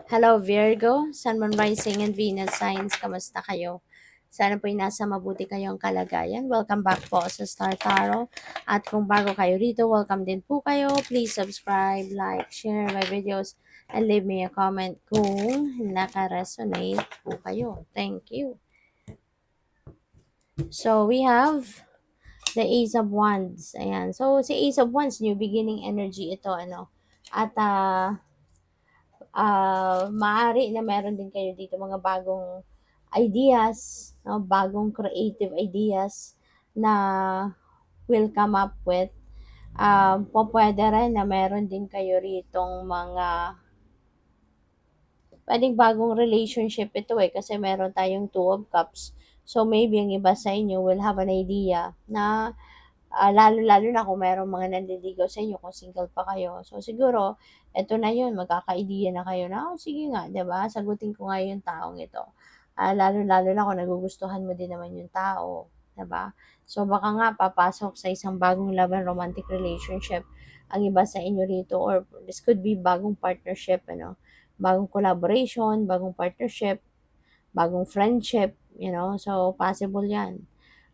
Hello Virgo, Sun, Moon, Rising, and Venus signs. Kamusta kayo? Sana po'y nasa mabuti kayong kalagayan. Welcome back po sa Star Tarot. At kung bago kayo rito, welcome din po kayo. Please subscribe, like, share my videos, and leave me a comment kung naka-resonate po kayo. Thank you. So, we have the Ace of Wands. Ayan. So, si Ace of Wands, new beginning energy ito, ano. At, maaari na meron din kayo dito mga bagong ideas, no? Bagong creative ideas na will come up with. Pwede rin na meron din kayo ritong mga pwedeng bagong relationship ito kasi meron tayong Two of Cups. So maybe ang iba sa inyo will have an idea na lalo-lalo na kung merong mga nanliligaw sa inyo kung single pa kayo. So siguro, eto na yun, magkaka-idea na kayo na, oh, sige nga, 'di ba? Sagutin ko nga yung taong ito. Lalo-lalo na kung nagugustuhan mo din naman yung tao, 'di ba? So baka nga papasok sa isang bagong laban romantic relationship ang iba sa inyo rito, or this could be bagong partnership, ano? Bagong collaboration, bagong partnership, bagong friendship, so possible 'yan.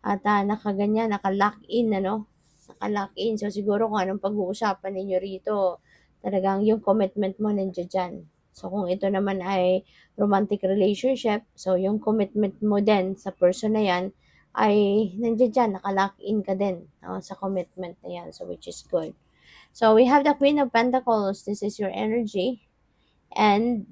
At, nakaganyan, naka-lock in ano, naka-lock in. So, siguro kung anong pag-uusapan ninyo rito, talagang yung commitment mo nandiya diyan. So, kung ito naman ay romantic relationship, so yung commitment mo din sa person na yan ay nandiya diyan, naka-lock in ka din, sa commitment na yan. So, which is good. So, we have the Queen of Pentacles. This is your energy. And,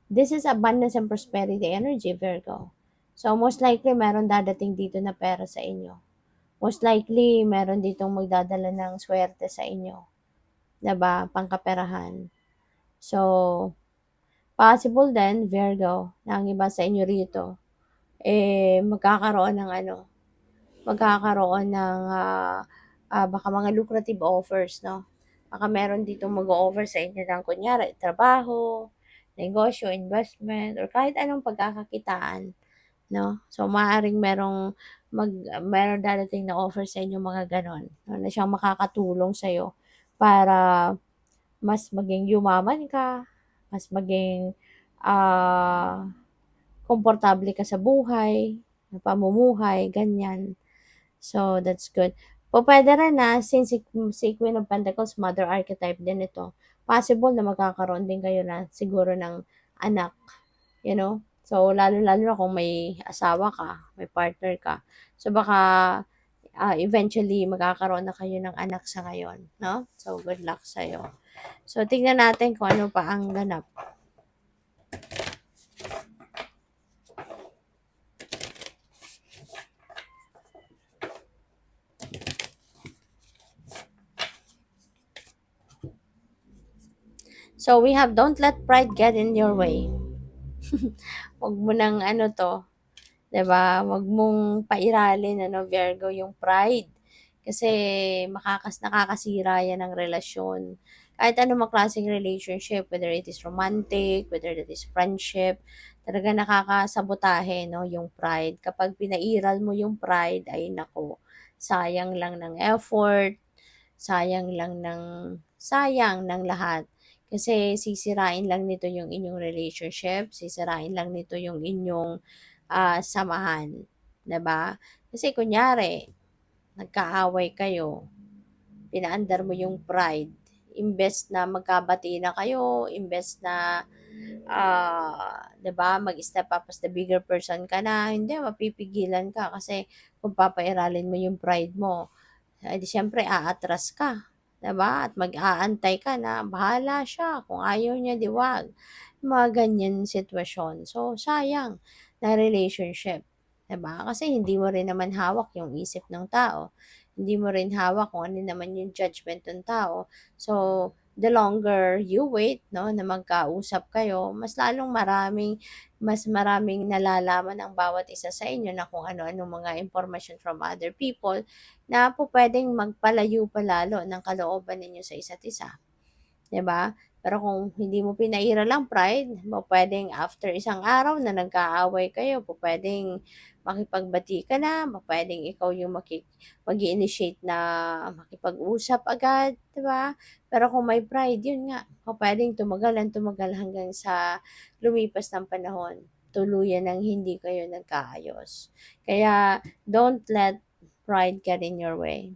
this is abundance and prosperity energy, Virgo. So, most likely, meron dadating dito na pera sa inyo. Most likely, meron ditong magdadala ng swerte sa inyo. 'Di ba? Pangkaperahan. So, possible din, Virgo, na ang iba sa inyo rito, magkakaroon ng baka mga lucrative offers, no? Baka meron ditong mag-o-offer sa inyo ng kunyari, trabaho, negosyo, investment, or kahit anong pagkakakitaan, no? So, maaaring meron darating na offer sa inyo mga ganon, no, na siyang makakatulong sa'yo para mas maging yumaman ka, mas maging ah, komportable ka sa buhay, pamumuhay, ganyan. So, that's good. Pwede rin na, since si Queen of Pentacles, mother archetype din ito, possible na magkakaroon din kayo na siguro ng anak, you know? So, lalo-lalo na kung may asawa ka, may partner ka. So, baka eventually magkakaroon na kayo ng anak sa ngayon, no? So, good luck sa'yo. So, tingnan natin kung ano pa ang ganap. So, we have don't let pride get in your way. Huwag mo nang 'di ba? Huwag mong pairalin Virgo, yung pride. Kasi nakakasira 'yan ng relasyon. Kahit anong klaseng relationship, whether it is romantic, whether it is friendship, talaga nakakasabotahe, no, yung pride. Kapag pinairal mo yung pride, ay nako, sayang lang ng effort, sayang ng lahat. Kasi sisirain lang nito yung inyong relationship, sisirain lang nito yung inyong samahan, 'di ba? Kasi kunyari, nagkaaway kayo, pinaandar mo yung pride, imbes na magkabati na kayo, imbes na 'di ba, mag-step up as the bigger person ka na, hindi, mapipigilan ka kasi kung papairalin mo yung pride mo, di siyempre aatras ka, 'di ba? At mag-aantay ka na bahala siya, kung ayaw niya 'di wag. Mga ganyan sitwasyon. So, sayang na relationship, 'di ba? Kasi hindi mo rin naman hawak yung isip ng tao. Hindi mo rin hawak kung ano naman yung judgment ng tao. So, the longer you wait, no, na magkausap kayo, mas maraming nalalaman ang bawat isa sa inyo na kung ano-ano mga information from other people na po pwedeng magpalayo pa lalo ng kalooban ninyo sa isa't isa. 'Di ba? Pero kung hindi mo pinairal ang pride, puwedeng after isang araw na nagkaaway kayo, puwedeng makipagbati ka na, puwedeng ikaw yung mag-i-initiate na makipag-usap agad, 'di ba? Pero kung may pride, yun nga, puwedeng tumagal ng tumagal hanggang sa lumipas ng panahon, tuluyan ng hindi kayo nagkaayos. Kaya don't let pride get in your way.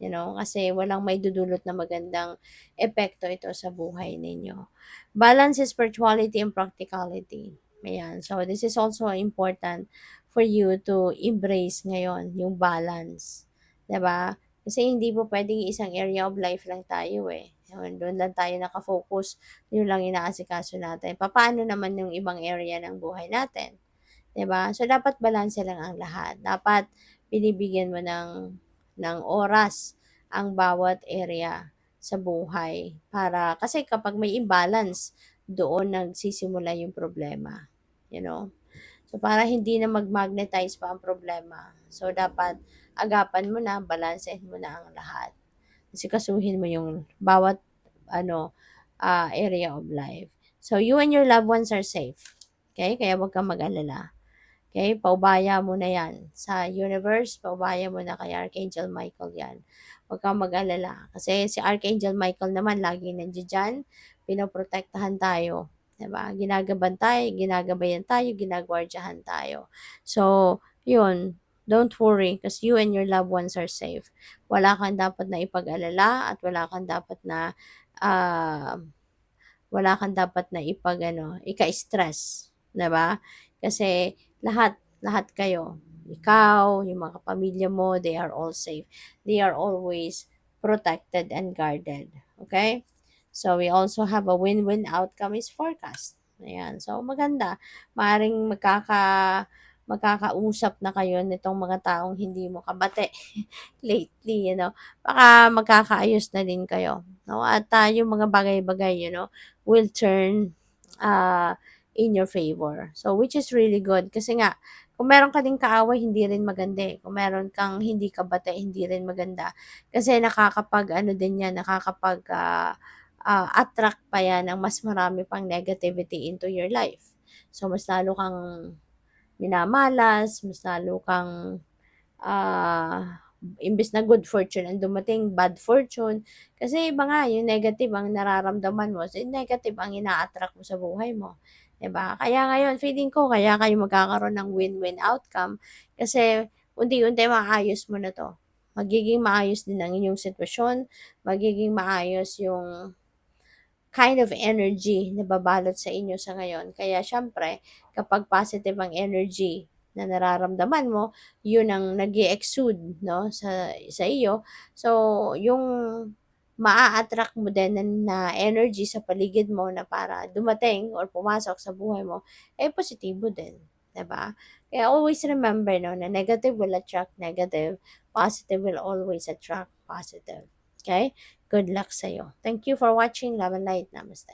Kasi walang maidudulot na magandang epekto ito sa buhay ninyo. Balance is spirituality and practicality. Ayan. So, this is also important for you to embrace ngayon, yung balance. 'Di ba? Kasi hindi po pwedeng isang area of life lang tayo eh. Doon lang tayo nakafocus, yun lang inaasikaso natin. Paano naman yung ibang area ng buhay natin? 'Di ba? So, dapat balanse lang ang lahat. Dapat binibigyan mo ng oras ang bawat area sa buhay para kasi kapag may imbalance, doon nagsisimula yung problema, you know? So, para hindi na mag-magnetize pa ang problema. So, dapat agapan mo na, balansehin mo na ang lahat. Asikasuhin mo yung bawat area of life. So, you and your loved ones are safe. Okay? Kaya huwag kang mag-alala. Okay, paubaya mo na yan sa universe, paubaya mo na kay Archangel Michael yan. Huwag kang mag-alala. Kasi si Archangel Michael naman, lagi nandiyan dyan, pinoprotektahan tayo. Diba? Ginagabayan tayo, ginagwardyahan tayo. So, yun, don't worry because you and your loved ones are safe. Wala kang dapat na ipag-alala at uh, wala kang dapat na ika-stress. Diba? Kasi lahat kayo, ikaw, yung mga pamilya mo, they are all safe. They are always protected and guarded. Okay? So, we also have a win-win outcome is forecast. Ayan. So, maganda. Maaring magkakausap na kayo nitong mga taong hindi mo kabate lately, baka magkakaayos na din kayo, no? At yung mga bagay-bagay, will turn in your favor. So, which is really good. Kasi nga, kung meron ka ding kaaway, hindi rin maganda eh. Kung meron kang hindi kabate, hindi rin maganda. Kasi attract pa yan ng mas marami pang negativity into your life. So, mas lalo kang minamalas, mas lalo kang imbes na good fortune ang dumating, bad fortune. Kasi iba nga, yung negative ang nararamdaman mo, so yung negative ang ina-attract mo sa buhay mo. 'Di ba? Kaya ngayon, feeling ko, kaya kayo magkakaroon ng win-win outcome kasi unti-unti maayos mo na to. Magiging maayos din ang inyong sitwasyon, magiging maayos yung kind of energy na babalot sa inyo sa ngayon. Kaya syempre, kapag positive ang energy na nararamdaman mo, yun ang nag exude no, sa iyo. So, yung maa-attract mo din na energy sa paligid mo na para dumating or pumasok sa buhay mo, positibo din. 'Di ba? Kaya always remember no, na negative will attract negative, positive will always attract positive. Okay? Good luck sa'yo. Thank you for watching. Love and light. Namaste.